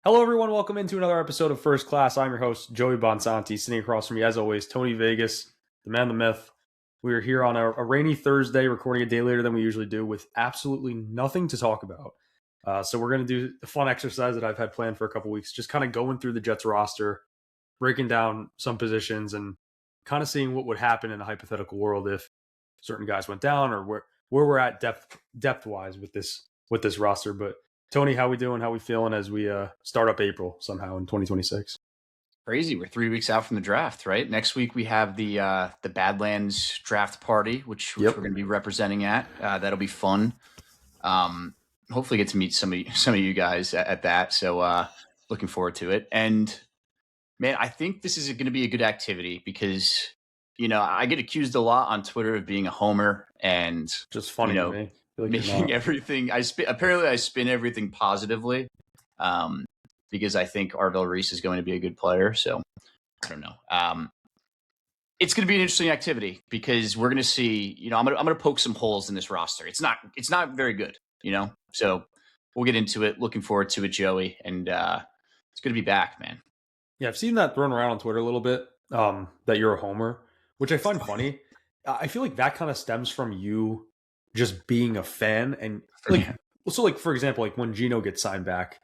Hello, everyone. Welcome into another episode of First Class. I'm your host, Joey Bonsanti. Sitting across from me, as always, Tony Vegas, the man, the myth. We are here on a rainy Thursday, recording a day later than we usually do, with absolutely nothing to talk about. So we're going to do the fun exercise that I've had planned for a couple weeks, just kind of going through the Jets roster, breaking down some positions, and kind of seeing what would happen in a hypothetical world if certain guys went down, or where we're at depth wise with this roster. But Tony, how we doing? How we feeling as we start up April somehow in 2026? Crazy. We're 3 weeks out from the draft, right? Next week we have the Badlands draft party, which we're going to be representing at. That'll be fun. Hopefully get to meet some of you guys at that. So looking forward to it. And man, I think this is going to be a good activity because I get accused a lot on Twitter of being a homer and just funny to me. Like making everything. I spin everything positively. Because I think Arvell Reese is going to be a good player. So I don't know. It's going to be an interesting activity because we're going to see, I'm going to poke some holes in this roster. It's not very good, so we'll get into it. Looking forward to it, Joey. And it's good to be back, man. Yeah. I've seen that thrown around on Twitter a little bit, that you're a homer, which I find funny. I feel like that kind of stems from you just being a fan. And for example, like when Geno gets signed back,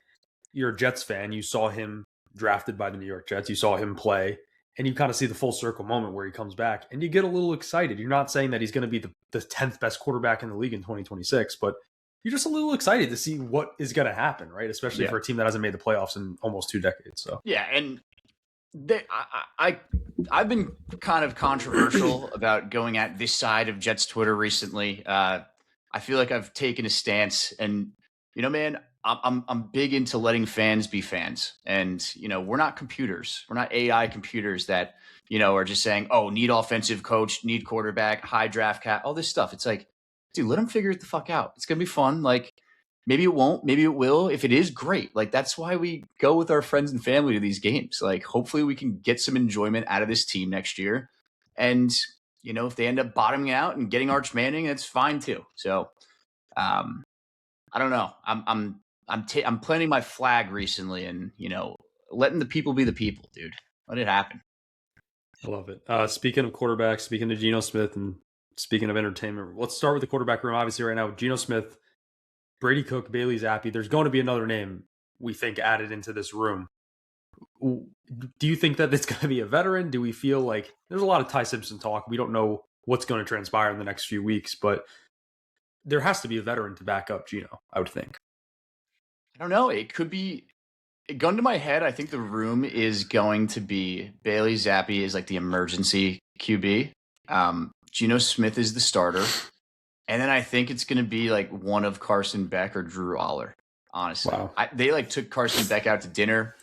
you're a Jets fan, you saw him drafted by the New York Jets, you saw him play, and you kind of see the full circle moment where he comes back, and you get a little excited. You're not saying that he's going to be the 10th best quarterback in the league in 2026, but you're just a little excited to see what is going to happen, right? Especially for a team that hasn't made the playoffs in almost 2 decades. So yeah, and I've been kind of controversial about going at this side of Jets Twitter recently. I feel like I've taken a stance, and man, I'm big into letting fans be fans. And, we're not computers. We're not AI computers that, are just saying, oh, need offensive coach, need quarterback, high draft cap, all this stuff. It's like, dude, let them figure it the fuck out. It's going to be fun. Like, maybe it won't, maybe it will. If it is, great. Like, that's why we go with our friends and family to these games. Like, hopefully we can get some enjoyment out of this team next year. And, if they end up bottoming out and getting Arch Manning, that's fine too. So, I don't know. I'm planting my flag recently and, letting the people be the people, dude. Let it happen. I love it. Speaking of quarterbacks, speaking of Geno Smith, and speaking of entertainment, let's start with the quarterback room. Obviously right now, Geno Smith, Brady Cook, Bailey Zappi. There's going to be another name we think added into this room. Do you think that it's going to be a veteran? Do we feel like there's a lot of Ty Simpson talk? We don't know what's going to transpire in the next few weeks, but there has to be a veteran to back up Geno, I would think. I don't know. It could be a gun to my head. I think the room is going to be Bailey Zappi is like the emergency QB. Geno Smith is the starter. And then I think it's going to be like one of Carson Beck or Drew Aller, honestly. Wow. They took Carson Beck out to dinner.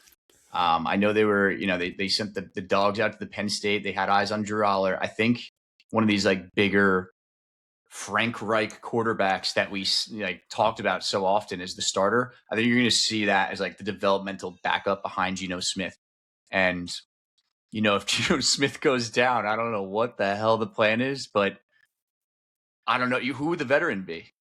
I know they were, they sent the dogs out to the Penn State. They had eyes on Drew Aller. I think one of these like bigger Frank Reich quarterbacks that we talked about so often as the starter. I think you're going to see that as like the developmental backup behind Geno Smith. And, if Geno Smith goes down, I don't know what the hell the plan is, but I don't know. Who would the veteran be?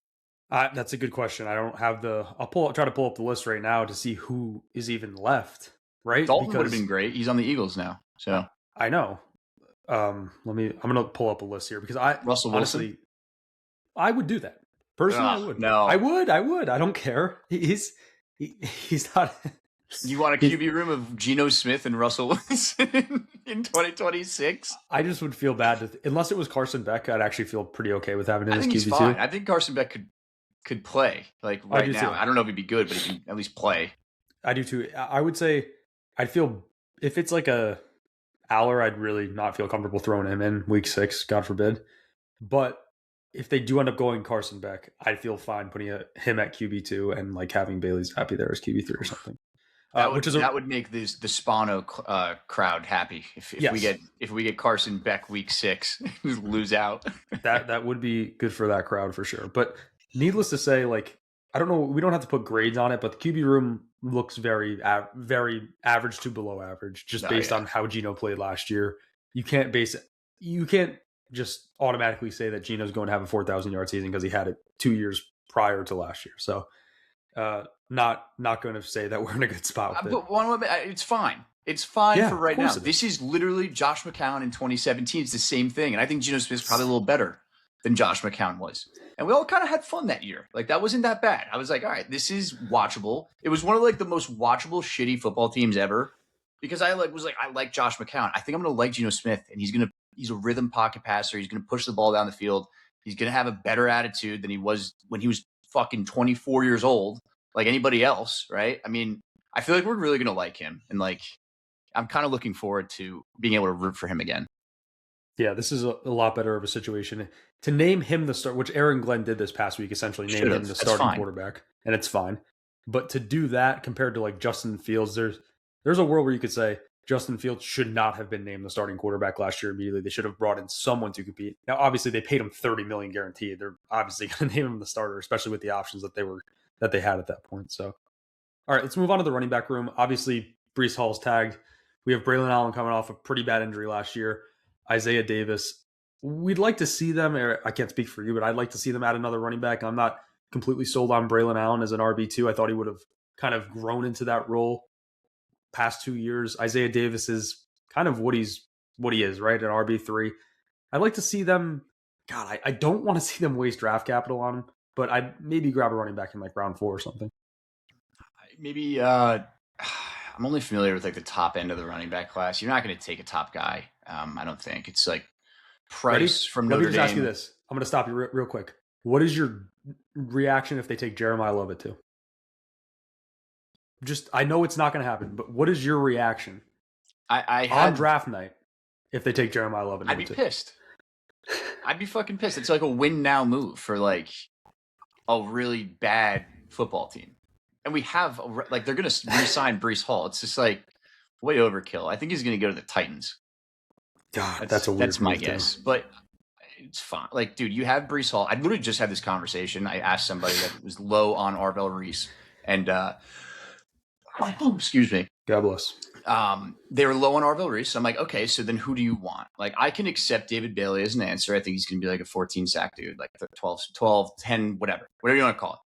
That's a good question. I don't have I'll try to pull up the list right now to see who is even left, right? Dalton would have been great. He's on the Eagles now. So I know. I'm going to pull up a list here because Russell honestly, Wilson? I would do that. Personally, I would. No. I would. I don't care. He's not. You want a QB room of Geno Smith and Russell Wilson in 2026? I just would feel bad unless it was Carson Beck. I'd actually feel pretty okay with having him as QB2. Fine. I think Carson Beck could play like right now. Too. I don't know if he'd be good, but he can at least play. I do too. I would say I'd feel if it's like a Aller, I'd really not feel comfortable throwing him in week 6, God forbid. But if they do end up going Carson Beck, I'd feel fine putting him at QB2 and like having Bailey Zappi there as QB3 or something. That would make the Spano crowd happy if we get Carson Beck week 6 lose out. that would be good for that crowd for sure. But needless to say, like I don't know, we don't have to put grades on it, but the QB room looks very average to below average, just based on how Geno played last year. You can't just automatically say that Geno's going to have a 4,000 yard season because he had it 2 years prior to last year. So not going to say that we're in a good spot with it. But it's fine. It's fine for right now. It this is literally Josh McCown in 2017. It's the same thing. And I think Geno Smith's probably a little better than Josh McCown was. And we all kind of had fun that year. Like, that wasn't that bad. I was like, all right, this is watchable. It was one of like the most watchable shitty football teams ever, because I like Josh McCown. I think I'm going to like Geno Smith, and he's a rhythm pocket passer. He's going to push the ball down the field. He's going to have a better attitude than he was when he was fucking 24 years old, like anybody else, right? I mean, I feel like we're really going to like him. And like, I'm kind of looking forward to being able to root for him again. Yeah, this is a lot better of a situation. To name him the start, which Aaron Glenn did this past week, essentially name him the starting quarterback, and it's fine. But to do that compared to like Justin Fields, there's a world where you could say Justin Fields should not have been named the starting quarterback last year immediately. They should have brought in someone to compete. Now, obviously, they paid him $30 million guaranteed. They're obviously going to name him the starter, especially with the options that they had at that point. So, all right, let's move on to the running back room. Obviously, Breece Hall's tagged. We have Braylon Allen coming off a pretty bad injury last year. Isaiah Davis. We'd like to see them. I can't speak for you, but I'd like to see them add another running back. I'm not completely sold on Braylon Allen as an RB2. I thought he would have kind of grown into that role past 2 years. Isaiah Davis is kind of what he is, right? An RB3. I'd like to see them. God, I don't want to see them waste draft capital on him, but I'd maybe grab a running back in like round 4 or something. Maybe I'm only familiar with like the top end of the running back class. You're not going to take a top guy. I don't think. It's like Price from Notre Dame. Let me just ask you this. I'm going to stop you real quick. What is your reaction if they take Jeremiah Lovett too? I know it's not going to happen, but what is your reaction on draft night if they take Jeremiah Lovett? I'd be pissed. I'd be fucking pissed. It's like a win now move for like a really bad football team. And we have like, they're going to re-sign Breece Hall. It's just like way overkill. I think he's going to go to the Titans. God, that's my guess, but it's fine. Like, dude, you have Breece Hall. I literally just had this conversation. I asked somebody that was low on Arvell Reese, and excuse me, God bless. They were low on Arvell Reese. So I'm like, okay, so then who do you want? Like, I can accept David Bailey as an answer. I think he's going to be like a 14 sack dude, like 12, 10, whatever you want to call it.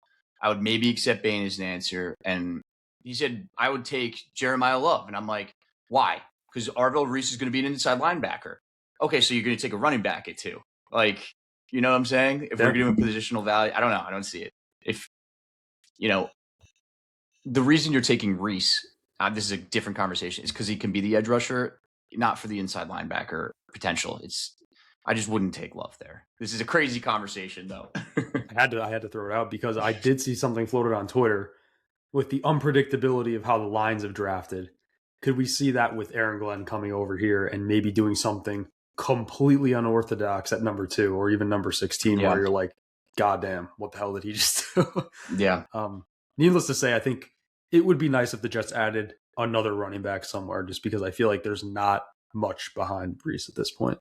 I would maybe accept Bain as an answer, and he said I would take Jeremiah Love, and I'm like, why? Because Arvell Reese is going to be an inside linebacker. Okay, so you're going to take a running back at 2. Like, you know what I'm saying? If we're doing positional value, I don't know. I don't see it. If, the reason you're taking Reese, this is a different conversation, is because he can be the edge rusher, not for the inside linebacker potential. I just wouldn't take Love there. This is a crazy conversation, though. I had to throw it out because I did see something floated on Twitter with the unpredictability of how the lines have drafted. Could we see that with Aaron Glenn coming over here and maybe doing something completely unorthodox at number 2 or even number 16, where you're like, God damn, what the hell did he just do? Yeah. Needless to say, I think it would be nice if the Jets added another running back somewhere, just because I feel like there's not much behind Breece at this point.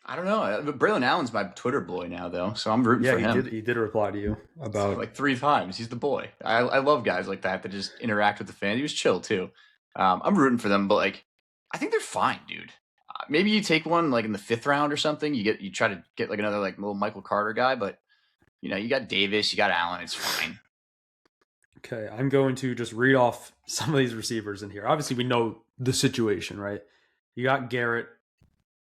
I don't know. Braylon Allen's my Twitter boy now, though, so I'm rooting for him. He did reply to you about like 3 times. He's the boy. I love guys like that just interact with the fan. He was chill too. I'm rooting for them, but like, I think they're fine, dude. Maybe you take one like in the 5th round or something. You try to get like another like little Michael Carter guy, but you got Davis, you got Allen. It's fine. Okay, I'm going to just read off some of these receivers in here. Obviously, we know the situation, right? You got Garrett,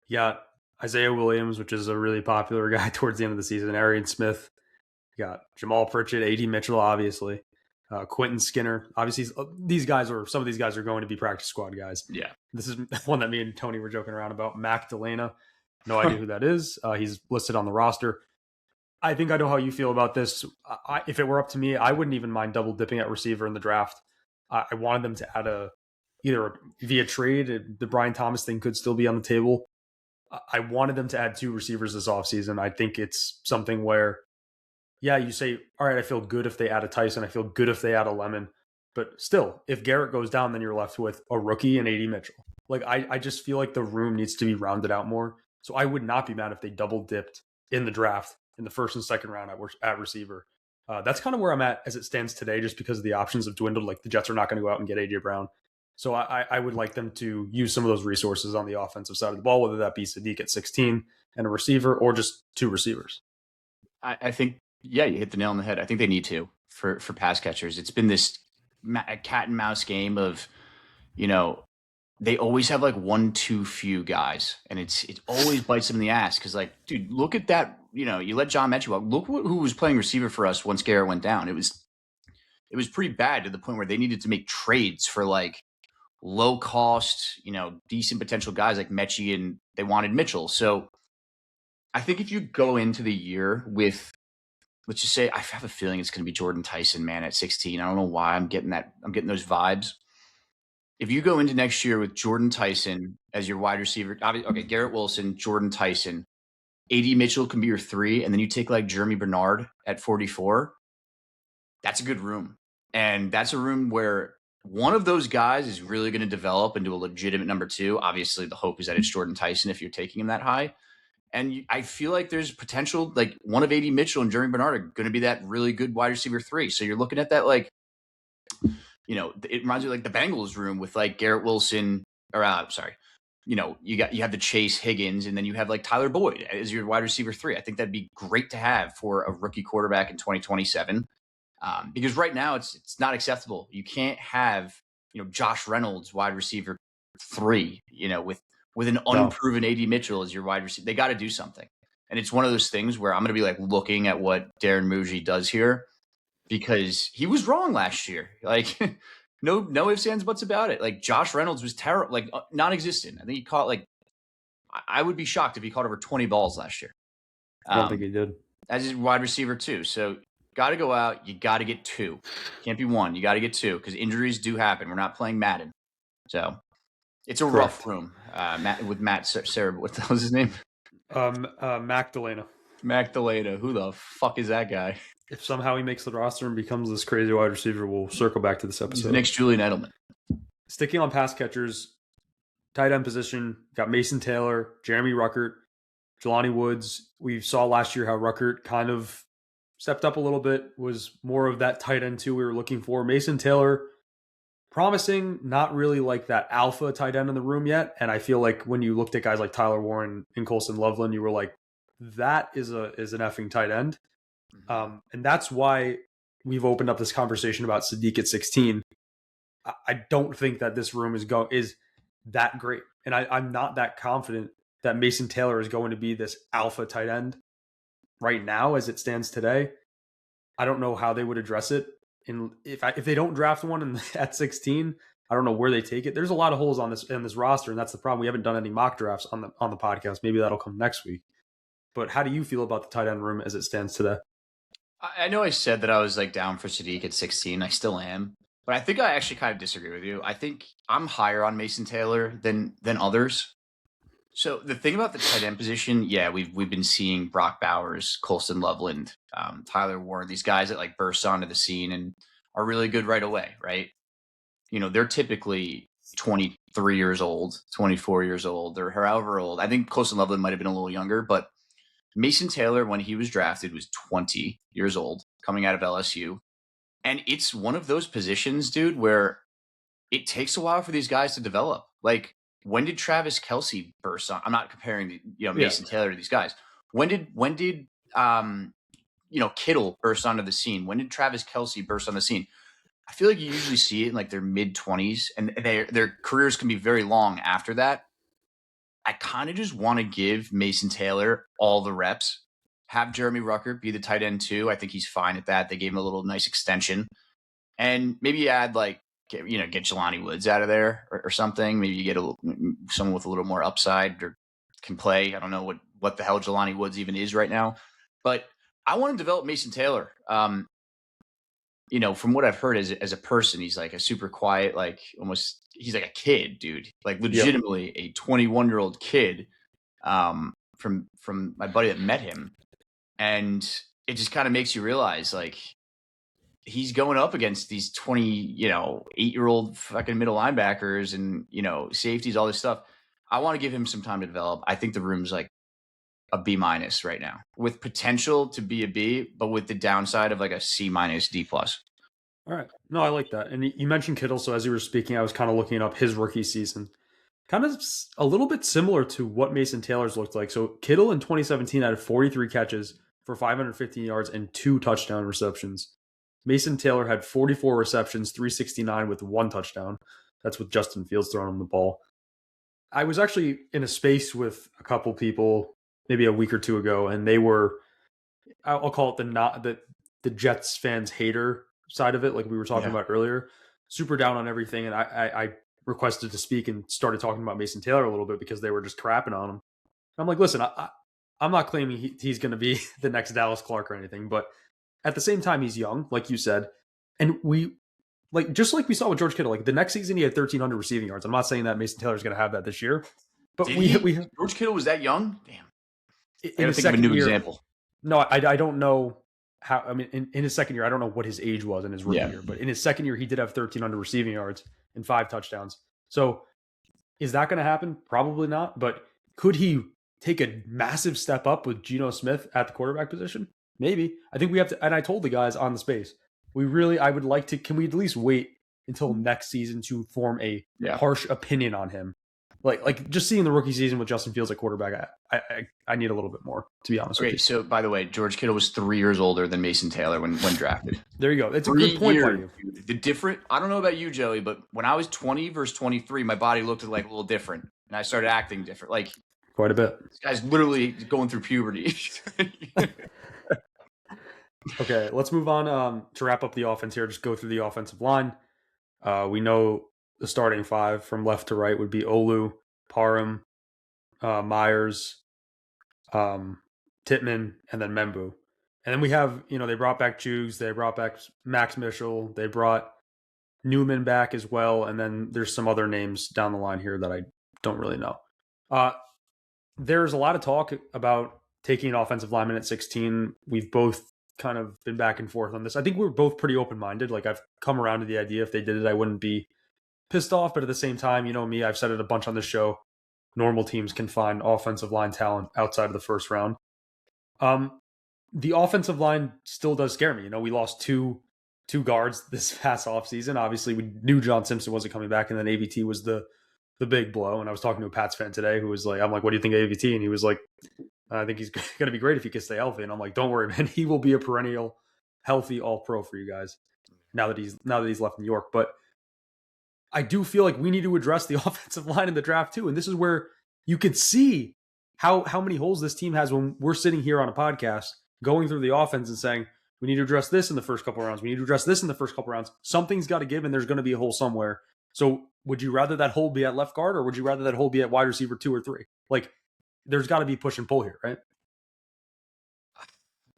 you got Isaiah Williams, which is a really popular guy towards the end of the season. Arian Smith, you got Jamal Pritchett, A.D. Mitchell, obviously. Quentin Skinner. Obviously, some of these guys are going to be practice squad guys. Yeah. This is one that me and Tony were joking around about. Mac Delana. No idea who that is. He's listed on the roster. I think I know how you feel about this. If it were up to me, I wouldn't even mind double dipping at receiver in the draft. I wanted them to add either via trade. The Brian Thomas thing could still be on the table. I wanted them to add 2 receivers this offseason. I think it's something where, yeah, you say, all right, I feel good if they add a Tyson. I feel good if they add a Lemon. But still, if Garrett goes down, then you're left with a rookie and A.D. Mitchell. Like, I just feel like the room needs to be rounded out more. So I would not be mad if they double dipped in the draft in the 1st and 2nd round at receiver. That's kind of where I'm at as it stands today, just because the options have dwindled. Like, the Jets are not going to go out and get A.J. Brown. So I would like them to use some of those resources on the offensive side of the ball, whether that be Sadiq at 16 and a receiver or just 2 receivers. I think, yeah, you hit the nail on the head. I think they need to for pass catchers. It's been this a cat and mouse game of, you know, they always have like one too few guys, and it always bites them in the ass because, like, dude, look at that. You know, you let John Mechie walk. Look who was playing receiver for us once Garrett went down. It was pretty bad to the point where they needed to make trades for like low cost, you know, decent potential guys like Mechie, and they wanted Mitchell. So I think if you go into the year with, let's just say, I have a feeling it's going to be Jordan Tyson, man, at 16. I don't know why I'm getting those vibes. If you go into next year with Jordan Tyson as your wide receiver, okay, Garrett Wilson, Jordan Tyson, AD Mitchell can be your 3, and then you take like Jeremy Bernard at 44, that's a good room. And that's a room where one of those guys is really going to develop into a legitimate number 2. Obviously, the hope is that it's Jordan Tyson if you're taking him that high. And I feel like there's potential, like one of AD Mitchell and Jeremy Bernard are going to be that really good wide receiver 3. So you're looking at that, like, you know, it reminds me of like the Bengals room with like Garrett Wilson, or you know, you have the Chase Higgins, and then you have like Tyler Boyd as your wide receiver 3. I think that'd be great to have for a rookie quarterback in 2027. Because right now it's not acceptable. You can't have, you know, Josh Reynolds wide receiver 3, you know, with an unproven AD Mitchell as your wide receiver. They got to do something. And it's one of those things where I'm going to be like looking at what Darren Muji does here, because he was wrong last year. Like no ifs, ands, buts about it. Like Josh Reynolds was terrible, like non-existent. I think he caught like, I would be shocked if he caught over 20 balls last year. I don't think he did. As his wide receiver 2. So got to go out. You got to get 2. Can't be 1. You got to get 2 because injuries do happen. We're not playing Madden. So it's a rough room. Matt Sarah, what the hell is his name? Magdalena. Magdalena. Who the fuck is that guy? If somehow he makes the roster and becomes this crazy wide receiver, we'll circle back to this episode. He's the next Julian Edelman. Sticking on pass catchers, tight end position, got Mason Taylor, Jeremy Ruckert, Jelani Woods. We saw last year how Ruckert kind of stepped up a little bit, was more of that tight end 2 we were looking for. Mason Taylor, promising, not really like that alpha tight end in the room yet. And I feel like when you looked at guys like Tyler Warren and Colson Loveland, you were like, that is an effing tight end. And that's why we've opened up this conversation about Sadiq at 16. I don't think that this room is that great. And I'm not that confident that Mason Taylor is going to be this alpha tight end right now as it stands today. I don't know how they would address it. And if they don't draft one at 16, I don't know where they take it. There's a lot of holes on this roster, and that's the problem. We haven't done any mock drafts on the podcast. Maybe that'll come next week. But how do you feel about the tight end room as it stands today? I know I said that I was like down for Sadiq at 16. I still am. But I think I actually kind of disagree with you. I think I'm higher on Mason Taylor than others. So the thing about the tight end position, yeah, we've been seeing Brock Bowers, Colson Loveland, Tyler Warren, these guys that like burst onto the scene and are really good right away, right? You know, they're typically 23 years old, 24 years old, or however old. I think Colson Loveland might have been a little younger, but Mason Taylor, when he was drafted, was 20 years old, coming out of LSU. And it's one of those positions, dude, where it takes a while for these guys to develop. Like, when did Travis Kelce burst on? I'm not comparing, Mason Taylor to these guys. When did Kittle burst onto the scene? When did Travis Kelce burst on the scene? I feel like you usually see it in like their mid-20s, and their careers can be very long after that. I kind of just want to give Mason Taylor all the reps. Have Jeremy Ruckert be the tight end 2. I think he's fine at that. They gave him a little nice extension. And maybe add get Jelani Woods out of there or something. Maybe you get someone with a little more upside or can play. I don't know what the hell Jelani Woods even is right now. But I want to develop Mason Taylor. From what I've heard as a person, he's like a super quiet, like almost he's like a kid, dude. Like legitimately a 21-year-old kid from my buddy that met him. And it just kind of makes you realize like he's going up against these 8-year-old fucking middle linebackers and, safeties, all this stuff. I want to give him some time to develop. I think the room's like a B- right now with potential to be a B, but with the downside of like a C-, D+. All right. No, I like that. And you mentioned Kittle. So as you were speaking, I was kind of looking up his rookie season, kind of a little bit similar to what Mason Taylor's looked like. So Kittle in 2017 had 43 catches for 515 yards and 2 touchdown receptions. Mason Taylor had 44 receptions, 369 with 1 touchdown. That's with Justin Fields throwing him the ball. I was actually in a space with a couple people maybe a week or two ago, and they were, I'll call it the Jets fans hater side of it, like we were talking about earlier, super down on everything. And I requested to speak and started talking about Mason Taylor a little bit because they were just crapping on him. I'm like, listen, I'm not claiming he's going to be the next Dallas Clark or anything, but at the same time, he's young, like you said, and just like we saw with George Kittle, like the next season he had 1,300 receiving yards. I'm not saying that Mason Taylor's going to have that this year, but George Kittle was that young? Damn. I don't think of a new example. No, I don't know how. I mean, in his second year, I don't know what his age was in his rookie year, but in his second year, he did have 1,300 receiving yards and 5 touchdowns. So is that going to happen? Probably not. But could he take a massive step up with Geno Smith at the quarterback position? Maybe. I think we have to. And I told the guys on the space, I would like to. Can we at least wait until next season to form a harsh opinion on him? Like just seeing the rookie season with Justin Fields at quarterback, I need a little bit more, to be honest with you. So, by the way, George Kittle was 3 years older than Mason Taylor when drafted. There you go. It's a good point by you. I don't know about you, Joey, but when I was 20 versus 23, my body looked like a little different, and I started acting different. Like quite a bit. This guy's literally going through puberty. Okay, let's move on to wrap up the offense here. Just go through the offensive line. We know the starting 5 from left to right would be Olu, Parham, Myers, Tittman, and then Membu. And then we have, they brought back Jugs, they brought back Max Mitchell, they brought Newman back as well, and then there's some other names down the line here that I don't really know. There's a lot of talk about taking an offensive lineman at 16. We've both kind of been back and forth on this. I think we're both pretty open-minded. Like, I've come around to the idea if they did it, I wouldn't be pissed off. But at the same time, you know me, I've said it a bunch on the show. Normal teams can find offensive line talent outside of the first round. The offensive line still does scare me. We lost two guards this past offseason. Obviously, we knew John Simpson wasn't coming back, and then AVT was the big blow. And I was talking to a Pats fan today who was like, I'm like, what do you think of AVT? And he was like, I think he's going to be great if he can stay healthy. And I'm like, don't worry, man. He will be a perennial healthy all-pro for you guys now that he's left New York. But I do feel like we need to address the offensive line in the draft too. And this is where you can see how many holes this team has when we're sitting here on a podcast going through the offense and saying, we need to address this in the first couple of rounds. We need to address this in the first couple of rounds. Something's got to give, and there's going to be a hole somewhere. So would you rather that hole be at left guard, or would you rather that hole be at wide receiver 2 or 3? Like, there's got to be push and pull here, right?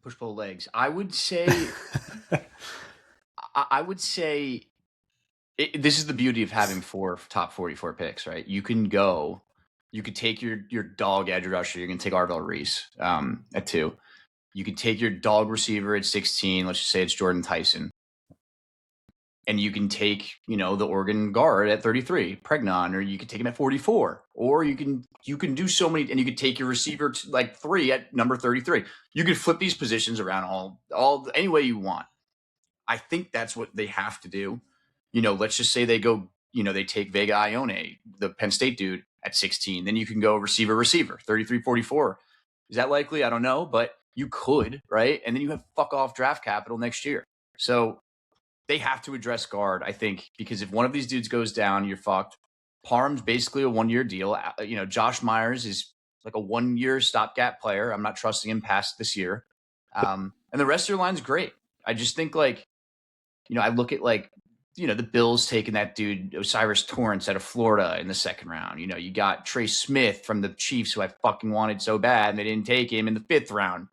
Push, pull legs. I would say this is the beauty of having 4 top 44 picks, right? You could take your dog edge rusher. You can take Arvell Reese at 2. You could take your dog receiver at 16. Let's just say it's Jordan Tyson. And you can take, the Oregon guard at 33, Pregnon, or you could take him at 44, or you can do so many, and you could take your receiver to like 3 at number 33. You could flip these positions around all any way you want. I think that's what they have to do. Let's just say they go, they take Vega Ione, the Penn State dude, at 16. Then you can go receiver, 33, 44. Is that likely? I don't know, but you could, right? And then you have fuck off draft capital next year. So they have to address guard, I think, because if one of these dudes goes down, you're fucked. Parham's basically a 1-year deal. Josh Myers is like a 1-year stopgap player. I'm not trusting him past this year. And the rest of your line's great. I just think I look at the Bills taking that dude, Osiris Torrance out of Florida in the second round. You got Trey Smith from the Chiefs, who I fucking wanted so bad, and they didn't take him in the 5th round.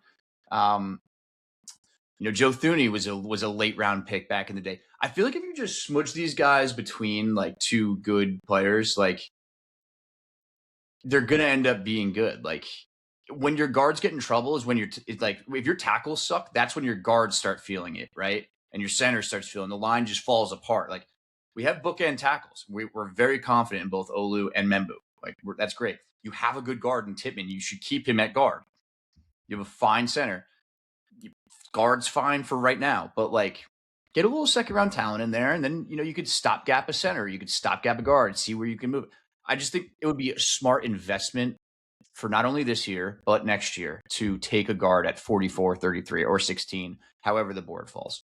Joe Thuney was a late round pick back in the day. I feel like if you just smudge these guys between 2 good players, they're gonna end up being good. When your guards get in trouble is when if your tackles suck, that's when your guards start feeling it, right? And your center starts feeling the line just falls apart. We have bookend tackles. We're very confident in both Olu and Membu. That's great. You have a good guard in Tittman. You should keep him at guard. You have a fine center. Guard's fine for right now, but get a little second round talent in there, and then you could stopgap a center, you could stopgap a guard, see where you can move. I just think it would be a smart investment for not only this year but next year to take a guard at 44, 33, or 16, however the board falls.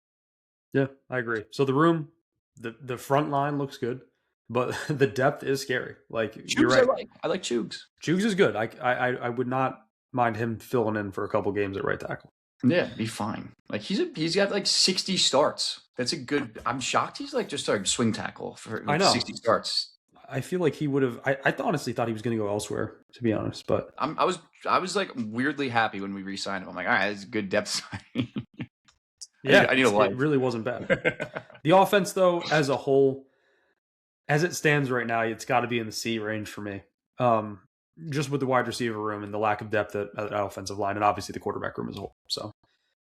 Yeah, I agree. So the room, the front line looks good, but the depth is scary. Like you're Chugs, right. I like Chugs. Chugs is good. I would not mind him filling in for a couple games at right tackle. Yeah, be fine. Like he's got like 60 starts. That's a good. I'm shocked he's like just a swing tackle for I know. 60 starts. I feel like he would have. I honestly thought he was going to go elsewhere, to be honest. But I was like weirdly happy when we re-signed him. I'm like, all right, it's a good depth signing. yeah, I need a life. It really wasn't bad. The offense, though, as a whole, as it stands right now, it's got to be in the C range for me. Just with the wide receiver room and the lack of depth at offensive line, and obviously the quarterback room as a whole. So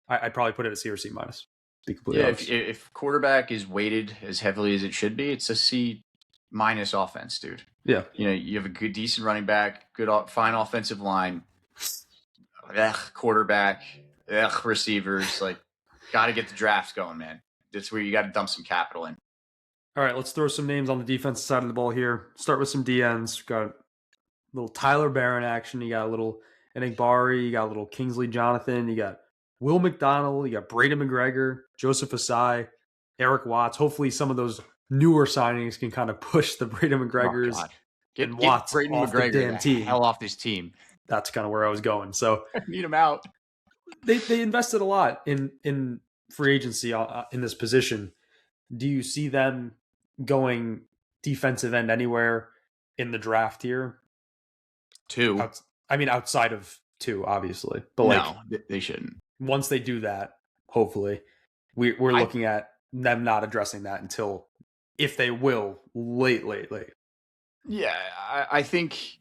I'd probably put it at C or C minus. To be completely honest. If quarterback is weighted as heavily as it should be, it's a C minus offense, dude. Yeah, you have a good, decent running back, good, fine offensive line, quarterback, receivers. Like, got to get the drafts going, man. That's where you got to dump some capital in. All right, let's throw some names on the defensive side of the ball here. Start with some DNs. We've got a little Tyler Barron action. You got a little Enigbari. You got a little Kingsley Jonathan. You got Will McDonald. You got Braden McGregor, Joseph Asai, Eric Watts. Hopefully some of those newer signings can kind of push the Braden McGregors and Watts Braden off McGregor the damn team. Hell off this team. That's kind of where I was going. So need him out. They invested a lot in free agency in this position. Do you see them going defensive end anywhere in the draft here? Two. Outside of two, obviously. But no, they shouldn't. Once they do that, hopefully, we're looking at them not addressing that until, if they will, late. Yeah, I think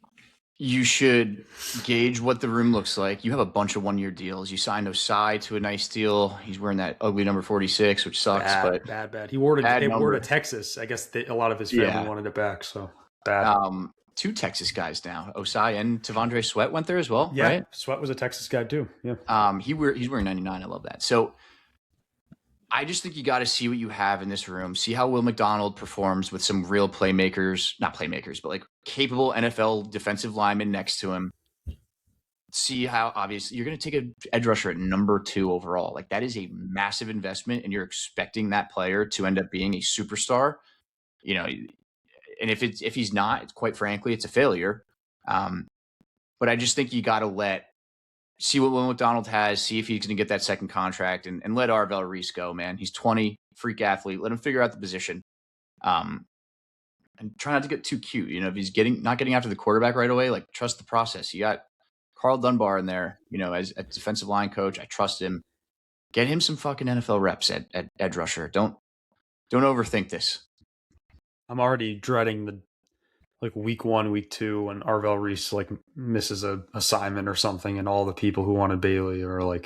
you should gauge what the room looks like. You have a bunch of one-year deals. You signed Osai to a nice deal. He's wearing that ugly number 46, which sucks. Bad. He wore it to Texas. I guess a lot of his family wanted it back, so bad. Two Texas guys now. Osai and Tavondre Sweat went there as well, yeah, right? Sweat was a Texas guy too, yeah. He's wearing 99. I love that. So I just think you got to see what you have in this room. See how Will McDonald performs with some real playmakers, not playmakers, but like capable NFL defensive linemen next to him. See how, obviously, you're going to take an edge rusher at number 2 overall. Like, that is a massive investment, and you're expecting that player to end up being a superstar. And if he's not, quite frankly, it's a failure. But I just think you got to see what Will McDonald has, see if he's going to get that second contract, and let Arvell Reese go, man. He's 20, freak athlete. Let him figure out the position. And try not to get too cute. If he's not getting after the quarterback right away, like, trust the process. You got Carl Dunbar in there, as a defensive line coach. I trust him. Get him some fucking NFL reps at edge rusher. Don't overthink this. I'm already dreading week 1, week 2 when Arvell Reese misses a assignment or something, and all the people who wanted Bailey are oh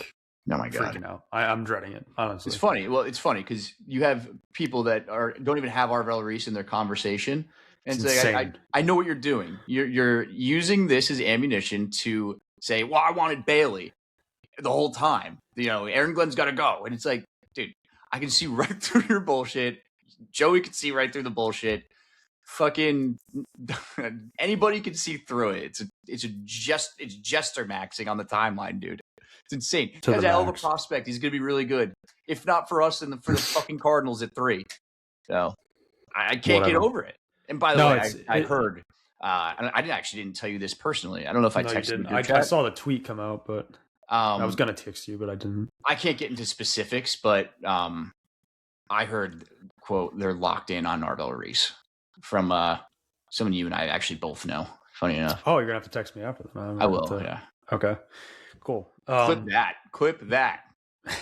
my God, freaking out. I'm dreading it, honestly. It's funny. Well, it's funny because you have people that don't even have Arvell Reese in their conversation, and it's like, I know what you're doing. You're using this as ammunition to say, well, I wanted Bailey the whole time. Aaron Glenn's got to go, and it's like, dude, I can see right through your bullshit. Joey can see right through the bullshit. Fucking anybody can see through it. It's jester maxing on the timeline, dude. It's insane. He's a hell of a prospect. He's gonna be really good. If not for us, for the fucking Cardinals at 3. So I can't get over it. And by the way, I heard. I didn't tell you this personally. I don't know if I texted you. I saw the tweet come out, but I was gonna text you, but I didn't. I can't get into specifics, but I heard, quote, they're locked in on Arvell Reese from someone you and I actually both know. Funny enough. Oh, you're gonna have to text me after that. I will. Yeah. Okay. Cool. Clip that.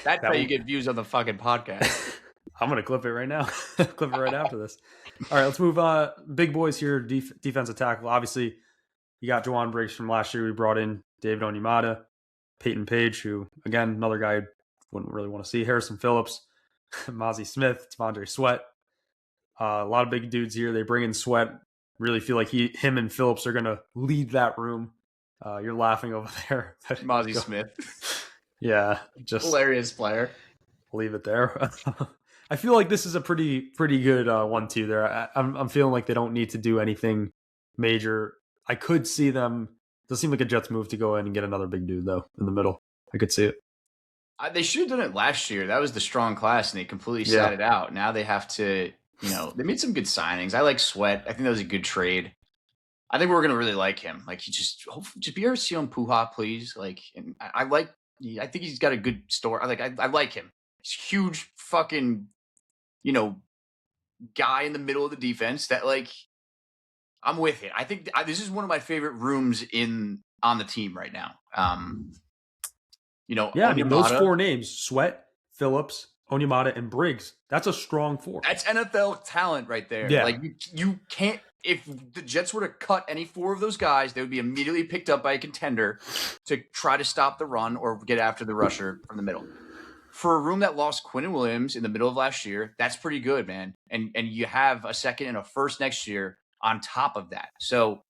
That's how you get views on the fucking podcast. I'm gonna clip it right now. Clip it right after this. All right, let's move on. Big boys here. Defensive tackle. Obviously, you got Juwan Briggs from last year. We brought in David Onyemata, Peyton Page, who again another guy I wouldn't really want to see. Harrison Phillips. Mozzie Smith, Tavondre Sweat. A lot of big dudes here. They bring in Sweat. Really feel like him and Phillips are going to lead that room. You're laughing over there. Mozzie Smith. Yeah. Just hilarious player. Leave it there. I feel like this is a pretty good 1-2 there. I'm feeling like they don't need to do anything major. I could see them. It does seem like a Jets move to go in and get another big dude, though, in the middle. I could see it. They should have done it last year. That was the strong class, and they completely sat it out. Now they have to, they made some good signings. I like Sweat. I think that was a good trade. I think we're gonna really like him. Like he just be Arcion Puha, please. Like, and I think he's got a good story. I like him. He's a huge fucking, guy in the middle of the defense that like I'm with it. I think this is one of my favorite rooms on the team right now. I mean, those four names: Sweat, Phillips, Onyemata, and Briggs. That's a strong four. That's NFL talent right there. Yeah. Like you can't. If the Jets were to cut any four of those guys, they would be immediately picked up by a contender to try to stop the run or get after the rusher from the middle. For a room that lost Quinnen Williams in the middle of last year, that's pretty good, man. And you have a second and a first next year on top of that. So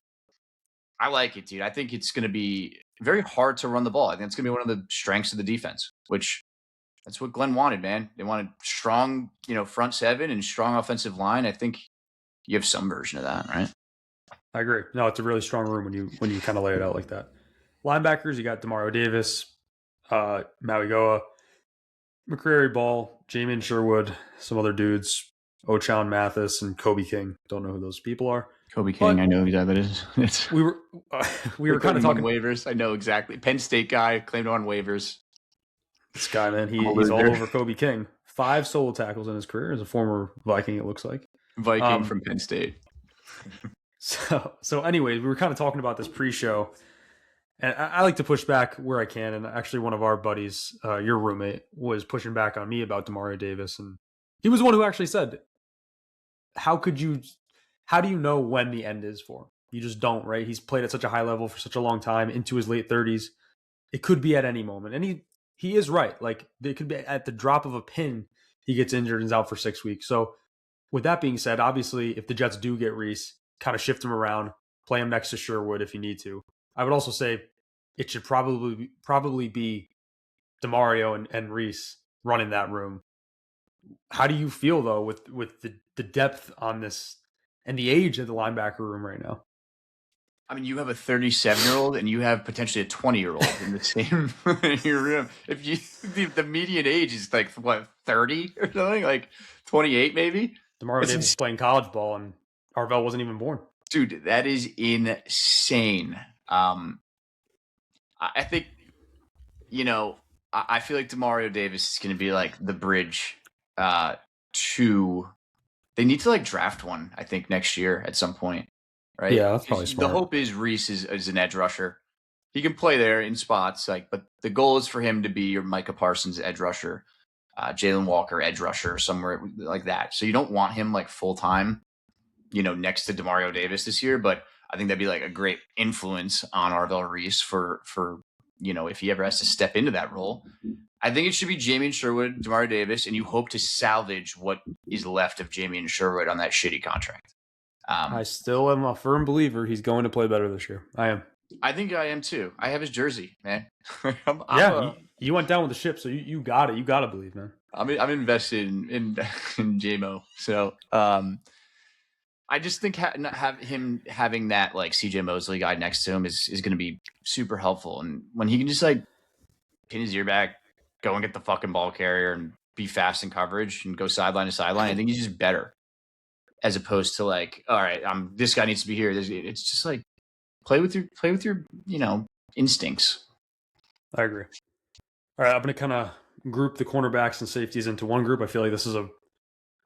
I like it, dude. I think it's going to be very hard to run the ball. I think it's going to be one of the strengths of the defense, which that's what Glenn wanted, man. They wanted strong, front seven and strong offensive line. I think you have some version of that, right? I agree. No, it's a really strong room when you kind of lay it out like that. Linebackers, you got Demario Davis, Maui Goa, McCrary Ball, Jamin Sherwood, some other dudes, O'Chown Mathis, and Kobe King. Don't know who those people are. Kobe King, I know who that is. we were kind of talking waivers. I know exactly. Penn State guy claimed on waivers. This guy, man, he's all over Kobe King. 5 solo tackles in his career as a former Viking, it looks like. Viking from Penn State. So anyways, we were kind of talking about this pre-show, and I like to push back where I can. And actually, one of our buddies, your roommate, was pushing back on me about Demario Davis, and he was the one who actually said, "How do you know when the end is for him? You just don't, right? He's played at such a high level for such a long time, into his late 30s. It could be at any moment." And he is right. Like, they could be at the drop of a pin, he gets injured and is out for 6 weeks. So with that being said, obviously, if the Jets do get Reese, kind of shift him around, play him next to Sherwood if you need to. I would also say it should probably be Demario and Reese running that room. How do you feel, though, with the depth on this and the age of the linebacker room right now? I mean, you have a 37-year-old and you have potentially a 20-year-old in the same room. If the median age is like what, 30 or something, like 28 maybe. Demario Davis is playing college ball and Arvell wasn't even born. Dude, that is insane. I think, I feel like Demario Davis is going to be like the bridge to. They need to like draft one, I think, next year at some point. Right? Yeah, that's probably smart. The hope is Reese is an edge rusher. He can play there in spots, but the goal is for him to be your Micah Parsons edge rusher, Jalen Walker edge rusher, somewhere like that. So you don't want him like full time, next to Demario Davis this year. But I think that'd be like a great influence on Arvell Reese for if he ever has to step into that role. I think it should be Jamien Sherwood, Demario Davis, and you hope to salvage what is left of Jamien Sherwood on that shitty contract. I still am a firm believer he's going to play better this year. I am. I think I am too. I have his jersey, man. You went down with the ship, so you got it. You got to believe, man. I'm invested in JMO. So I just think him having that like CJ Mosley guy next to him is going to be super helpful. And when he can just like pin his ear back, go and get the fucking ball carrier and be fast in coverage and go sideline to sideline, I think he's just better. As opposed to like, all right, this guy needs to be here. It's just like play with your instincts. I agree. All right, I'm going to kind of group the cornerbacks and safeties into one group. I feel like this is a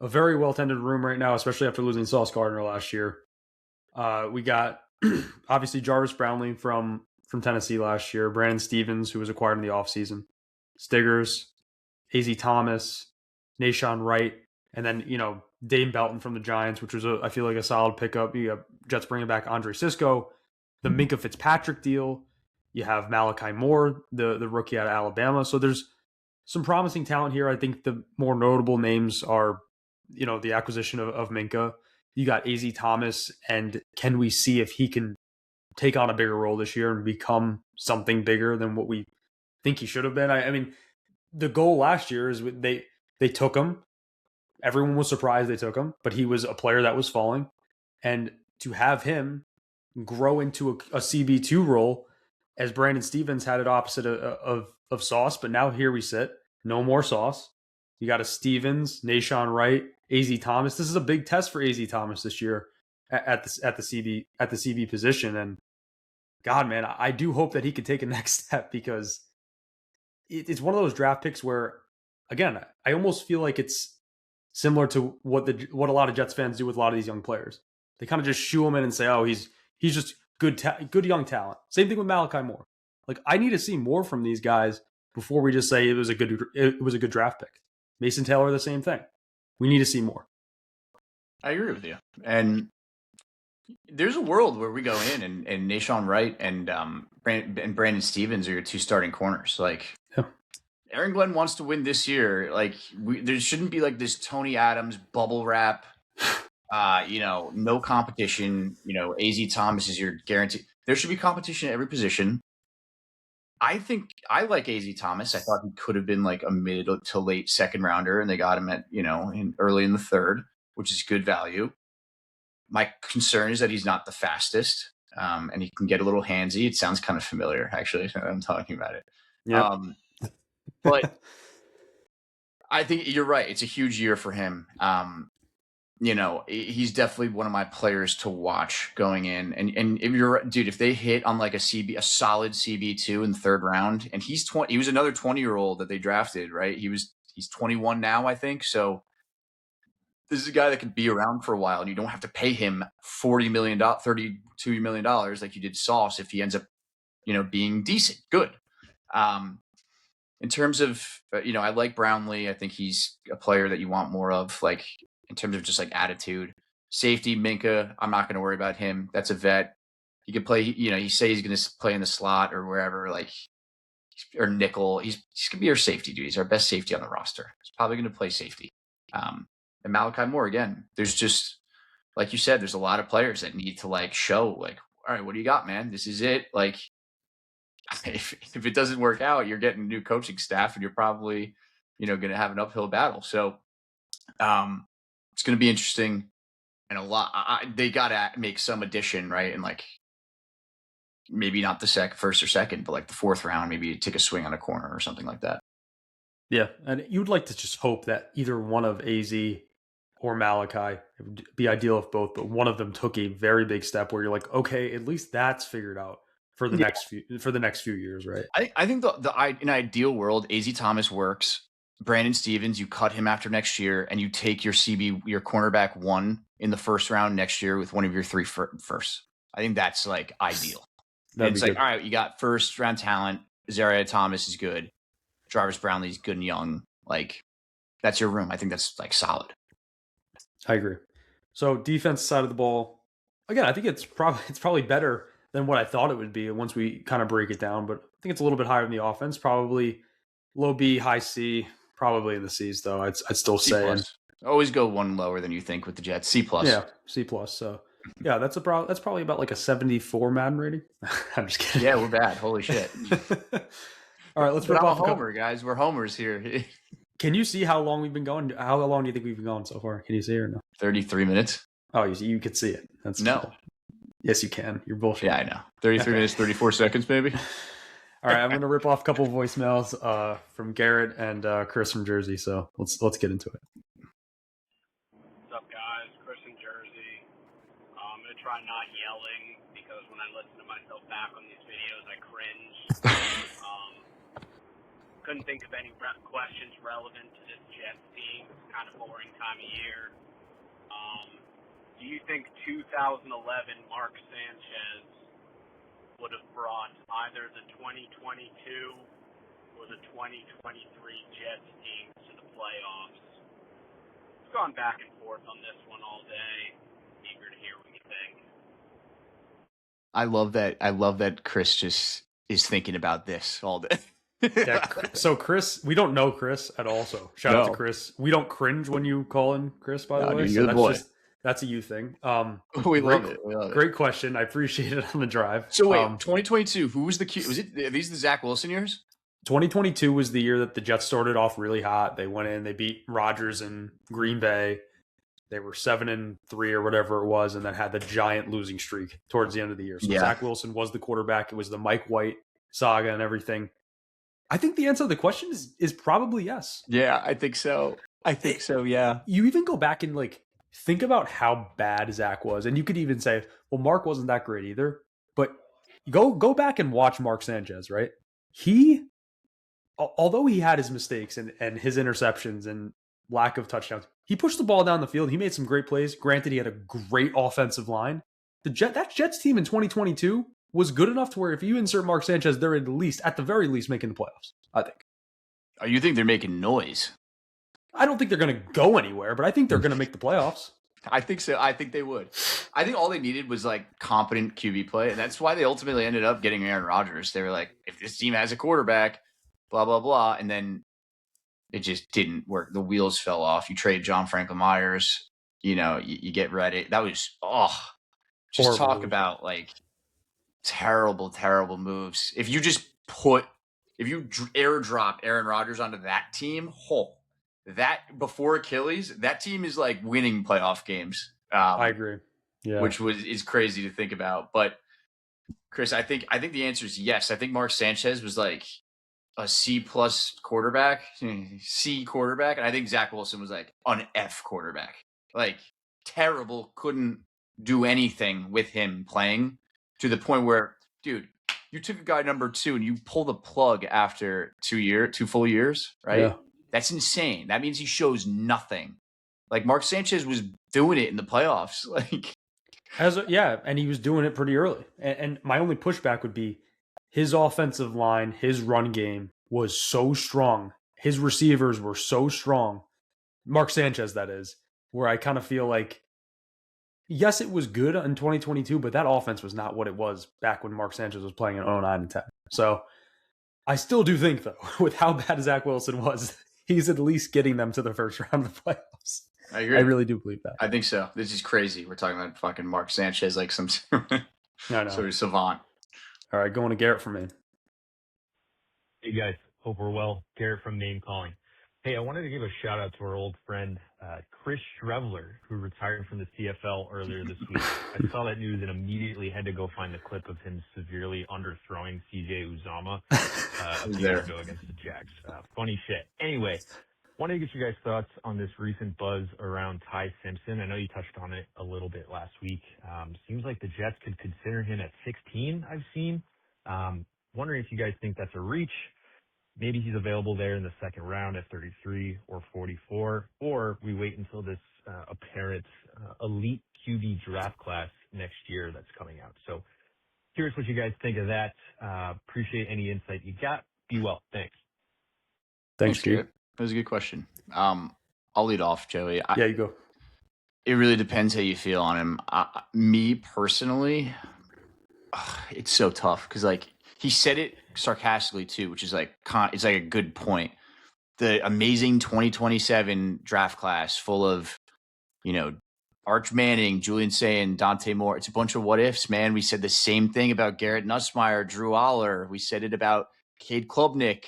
very well-tended room right now, especially after losing Sauce Gardner last year. We got obviously Jarvis Brownlee from Tennessee last year, Brandon Stevens, who was acquired in the offseason, Stiggers, A.Z. Thomas, Nashawn Wright, and then, Dane Belton from the Giants, which was, I feel like, a solid pickup. You have Jets bringing back Andre Cisco, the Minkah Fitzpatrick deal. You have Malachi Moore, the rookie out of Alabama. So there's some promising talent here. I think the more notable names are, the acquisition of Minkah. You got A.Z. Thomas, and can we see if he can take on a bigger role this year and become something bigger than what we think he should have been? I mean, the goal last year is they took him. Everyone was surprised they took him, but he was a player that was falling. And to have him grow into a CB2 role as Brandon Stevens had it opposite of Sauce, but now here we sit. No more Sauce. You got a Stevens, Nahshon Wright, AZ Thomas. This is a big test for AZ Thomas this year at the CB position. And God, man, I do hope that he could take a next step, because it's one of those draft picks where, again, I almost feel like it's similar to what a lot of Jets fans do with a lot of these young players. They kind of just shoo him in and say, "Oh, he's just good young talent." Same thing with Malachi Moore. Like, I need to see more from these guys before we just say it was a good draft pick. Mason Taylor, the same thing. We need to see more. I agree with you. And there's a world where we go in and Nahshon Wright and Brandon Stevens are your two starting corners. Like, yeah. Aaron Glenn wants to win this year. Like, there shouldn't be like this Tony Adams bubble wrap. No competition. AZ Thomas is your guarantee. There should be competition at every position. I think I like AZ Thomas. I thought he could have been like a mid to late second rounder, and they got him at early in the third, which is good value. My concern is that he's not the fastest, and he can get a little handsy. It sounds kind of familiar, actually. I'm talking about it. Yeah. But I think you're right. It's a huge year for him. He's definitely one of my players to watch going in. And if they hit on like a solid CB2 in the third round, and he was another 20-year-old that they drafted, right? He's 21 now, I think. So this is a guy that could be around for a while, and you don't have to pay him $32 million like you did Sauce if he ends up, being decent, good. In terms of, I like Brownlee. I think he's a player that you want more of, like, in terms of just like attitude. Safety, Minka, I'm not going to worry about him. That's a vet. He could play, he say he's going to play in the slot or wherever, like, or nickel. He's going to be our safety dude. He's our best safety on the roster. He's probably going to play safety. And Malachi Moore, again, there's just, like you said, there's a lot of players that need to like show, like, all right, what do you got, man? This is it. Like, if it doesn't work out, you're getting a new coaching staff, and you're probably, going to have an uphill battle. So it's going to be interesting, and a lot. They got to make some addition, right? And like, maybe not the first or second, but like the fourth round, maybe take a swing on a corner or something like that. Yeah, and you'd like to just hope that either one of AZ or Malachi, it would be ideal if both, but one of them took a very big step where you're like, okay, at least that's figured out for the next few years, right? I think in an ideal world, AZ Thomas works. Brandon Stevens, you cut him after next year, and you take your cornerback 1 in the first round next year with one of your 3 firsts. I think that's like ideal. It's like, all right, you got first round talent. Zaria Thomas is good. Jarvis Brownlee's good and young. Like, that's your room. I think that's like solid. I agree. So defense side of the ball, again, I think it's probably better than what I thought it would be once we kind of break it down. But I think it's a little bit higher in the offense, probably low B, high C, probably in the C's though. I'd still say. Always go one lower than you think with the Jets. C+. Yeah, C+. So yeah, that's probably about like a 74 Madden rating. I'm just kidding. Yeah, we're bad. Holy shit. All right, let's rip off a homer, guys. We're homers here. Can you see how long we've been going? How long do you think we've been going so far? Can you see it or no? 33 minutes. Oh, you could see it. That's no. Cool. Yes, you can. You're bullshit. Yeah, I know. 33 minutes, 34 seconds, maybe. All right, I'm going to rip off a couple of voicemails from Garrett and Chris from Jersey. So let's get into it. What's up, guys? Chris in Jersey. I'm going to try not yelling because when I listen to myself back on these videos, I cringe. Couldn't think of any questions relevant to this Jets team. It's kind of boring time of year. Do you think 2011 Mark Sanchez would have brought either the 2022 or the 2023 Jets team to the playoffs? I've gone back and forth on this one all day. Eager to hear what you think. I love that Chris just is thinking about this all day. Yeah, so Chris, we don't know Chris at all. So shout out to Chris. We don't cringe when you call in Chris, by the way. Dude, you're the boy. That's a you thing. We love it. Great question. I appreciate it on the drive. So wait, 2022, who was the Q? Are these the Zach Wilson years? 2022 was the year that the Jets started off really hot. They went in, they beat Rodgers in Green Bay. They were 7-3 or whatever it was, and then had the giant losing streak towards the end of the year. So Zach Wilson was the quarterback. It was the Mike White saga and everything. I think the answer to the question is probably yes. Yeah, I think so. Yeah. You even go back and like think about how bad Zach was, and you could even say, well, Mark wasn't that great either. But go back and watch Mark Sanchez, right? Although he had his mistakes and his interceptions and lack of touchdowns, he pushed the ball down the field. He made some great plays. Granted, he had a great offensive line. That Jets team in 2022 was good enough to where if you insert Mark Sanchez, they're at the very least making the playoffs, I think. Oh, you think they're making noise? I don't think they're going to go anywhere, but I think they're going to make the playoffs. I think so. I think they would. I think all they needed was like competent QB play, and that's why they ultimately ended up getting Aaron Rodgers. They were like, if this team has a quarterback, blah, blah, blah. And then it just didn't work. The wheels fell off. You trade John Franklin Myers, you get Reddit. That was, just Horrible talk move. about like terrible, terrible moves. If you airdrop Aaron Rodgers onto that team, that before Achilles, that team is like winning playoff games. I agree. Yeah. Which is crazy to think about. But Chris, I think the answer is yes. I think Mark Sanchez was like a C+ quarterback, C quarterback, and I think Zach Wilson was like an F quarterback. Like terrible, couldn't do anything with him playing, to the point where, dude, you took a guy number 2 and you pull the plug after 2 full years, right? Yeah. That's insane. That means he shows nothing. Like Mark Sanchez was doing it in the playoffs. Like, and he was doing it pretty early. And my only pushback would be his offensive line, his run game was so strong. His receivers were so strong. Mark Sanchez, that is, where I kind of feel like, yes, it was good in 2022, but that offense was not what it was back when Mark Sanchez was playing in 09 and 10. So I still do think, though, with how bad Zach Wilson was, he's at least getting them to the first round of the playoffs. I agree. I really do believe that. I think so. This is crazy. We're talking about fucking Mark Sanchez like some sort of savant. All right, going to Garrett for me. Hey guys, hope we're well. Garrett from Maine calling. Hey, I wanted to give a shout out to our old friend Chris Shreveler, who retired from the CFL earlier this week. I saw that news and immediately had to go find the clip of him severely underthrowing CJ Uzama a few years ago against the Jags. Funny shit. Anyway, wanted to get you guys' thoughts on this recent buzz around Ty Simpson. I know you touched on it a little bit last week. Seems like the Jets could consider him at 16, I've seen. Wondering if you guys think that's a reach. Maybe he's available there in the second round at 33 or 44, or we wait until this apparent elite QB draft class next year that's coming out. So curious what you guys think of that. Appreciate any insight you got. Be well. Thanks. Thanks, Garrett. That was a good question. I'll lead off, Joey. Yeah, you go. It really depends how you feel on him. Me personally, it's so tough because like he said it sarcastically too, which is like it's like a good point. The amazing 2027 draft class full of, Arch Manning, Julian Sayin, Dante Moore. It's a bunch of what ifs, man. We said the same thing about Garrett Nussmeier, Drew Aller. We said it about Cade Klubnik.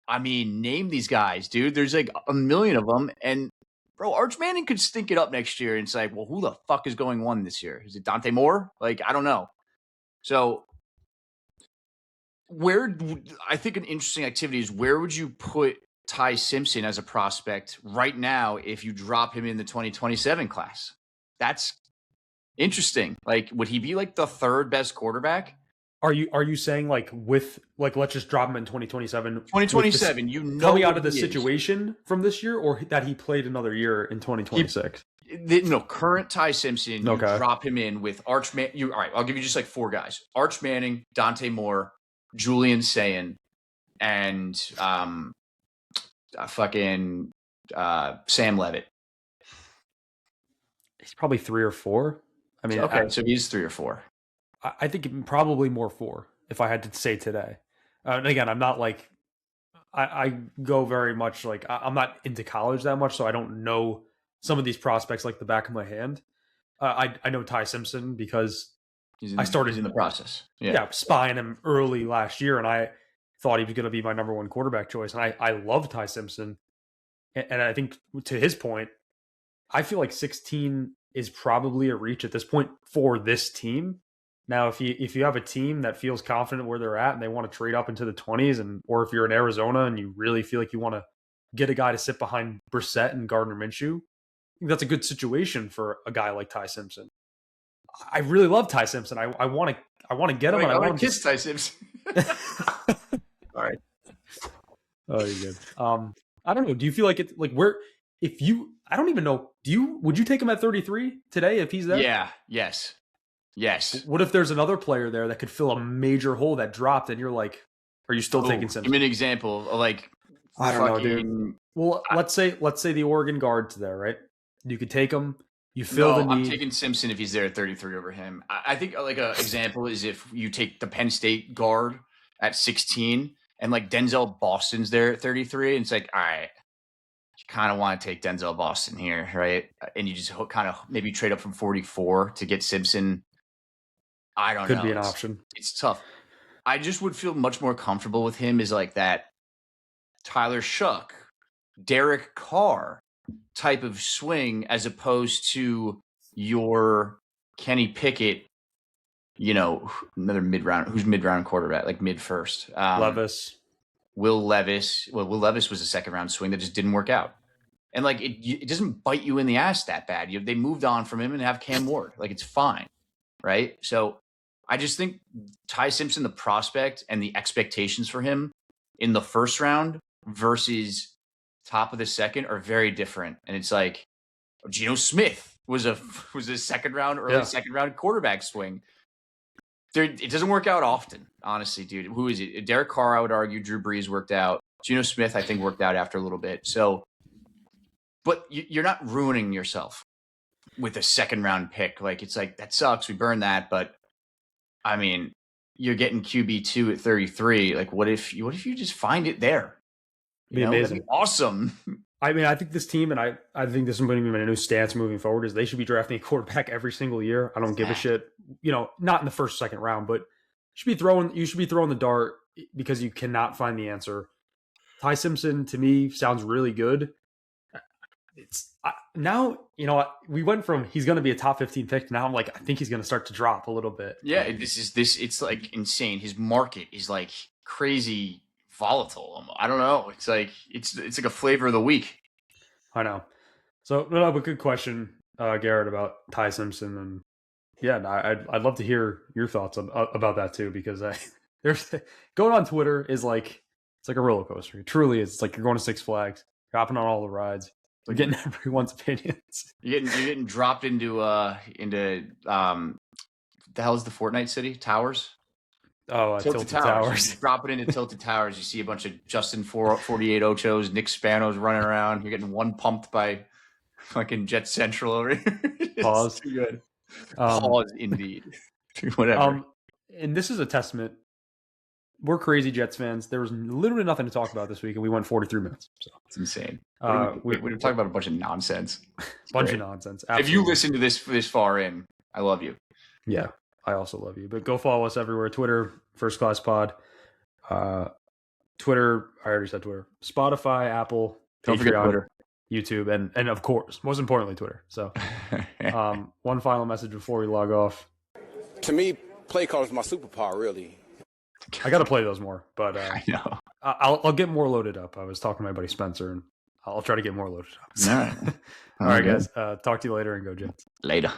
I mean, name these guys, dude. There's like a million of them. And bro, Arch Manning could stink it up next year. And it's like, well, who the fuck is going 1 this year? Is it Dante Moore? Like, I don't know. So I think an interesting activity is, where would you put Ty Simpson as a prospect right now if you drop him in the 2027 class? That's interesting. Like, would he be like the 3rd best quarterback? Are you saying like let's just drop him in 2027? 2027, coming out of the situation from this year, or that he played another year in 2026? No, current Ty Simpson. You drop him in with Arch Manning. All right, I'll give you just like 4 guys: Arch Manning, Dante Moore, Julian Sayin, and Sam Levitt. He's probably 3 or 4. I mean, so he's 3 or 4. I think probably more 4 if I had to say today. And again, I'm not like I go very much like I'm not into college that much, so I don't know some of these prospects like the back of my hand. I know Ty Simpson because I started in the process. Spying him early last year, and I thought he was going to be my number 1 quarterback choice. And I love Ty Simpson. And I think, to his point, I feel like 16 is probably a reach at this point for this team. Now, if you have a team that feels confident where they're at and they want to trade up into the 20s, or if you're in Arizona and you really feel like you want to get a guy to sit behind Brissett and Gardner Minshew, I think that's a good situation for a guy like Ty Simpson. I really love Ty Simpson. I want to get him. I want to kiss Ty Simpson. All right. Oh, you're good. I don't know. Do you feel like it? Like where? If you, I don't even know. Would you take him at 33 today if he's there? Yeah. Yes. What if there's another player there that could fill a major hole that dropped, and you're like, are you still taking Simpson? Give me an example. Like, I don't know, dude. Well, let's say the Oregon guard's there, right? You could take him. You fill the need. I'm taking Simpson if he's there at 33 over him. I think like an example is if you take the Penn State guard at 16 and like Denzel Boston's there at 33, and it's like, all right, you kind of want to take Denzel Boston here, right? And you just kind of maybe trade up from 44 to get Simpson. I don't know. Could be an option. It's tough. I just would feel much more comfortable with him as like that Tyler Shuck, Derek Carr type of swing as opposed to your Kenny Pickett, another mid-round, who's mid-round quarterback, like mid-first. Levis. Will Levis. Well, Will Levis was a second-round swing that just didn't work out. And like it doesn't bite you in the ass that bad. They moved on from him and have Cam Ward. Like it's fine, right? So I just think Ty Simpson, the prospect and the expectations for him in the first round versus top of the second are very different. And it's like Geno Smith was a second round, second round quarterback swing. It doesn't work out often, honestly, dude. Who is it? Derek Carr, I would argue. Drew Brees worked out. Geno Smith, I think, worked out after a little bit. So, but you're not ruining yourself with a second round pick. Like it's like that sucks. We burned that, but I mean, you're getting QB2 at 33. Like, what if you just find it there? Be amazing. That'd be awesome. I mean, I think this team, and I think this is going to be my new stance moving forward, is they should be drafting a quarterback every single year. I don't give a shit. Not in the first, second round, but you should be throwing the dart because you cannot find the answer. Ty Simpson, to me, sounds really good. Now, we went from he's going to be a top 15 pick. Now I'm like, I think he's going to start to drop a little bit. Yeah, it's like insane. His market is like crazy volatile. I don't know. It's like like a flavor of the week. I know. So, no, but good question, Garrett, about Ty Simpson, and yeah, I'd love to hear your thoughts about that too, because there's going on Twitter is like it's like a roller coaster. It truly is. It's like you're going to Six Flags, hopping on all the rides. You're getting everyone's opinions. You're getting dropped into the hell is the Fortnite city? Towers? Oh, Tilted Towers. You drop it into Tilted Towers. You see a bunch of Justin 48 Ochos, Nick Spanos running around. You're getting one pumped by fucking Jet Central over here. Pause. Too good. Pause, indeed. Whatever. And this is a testament. We're crazy Jets fans. There was literally nothing to talk about this week, and we went 43 minutes. So it's insane. We're talking about a bunch of nonsense. Of nonsense. Absolutely. If you listen to this far in, I love you. Yeah, I also love you. But go follow us everywhere. Twitter, First Class Pod. Twitter, I already said Twitter. Spotify, Apple, don't forget Twitter, YouTube, and of course, most importantly, Twitter. So one final message before we log off. To me, play call is my superpower, really. I got to play those more, but I know. I'll get more loaded up. I was talking to my buddy Spencer, and I'll try to get more loaded up. So. All right. All right, guys. Talk to you later, and go Jets. Later.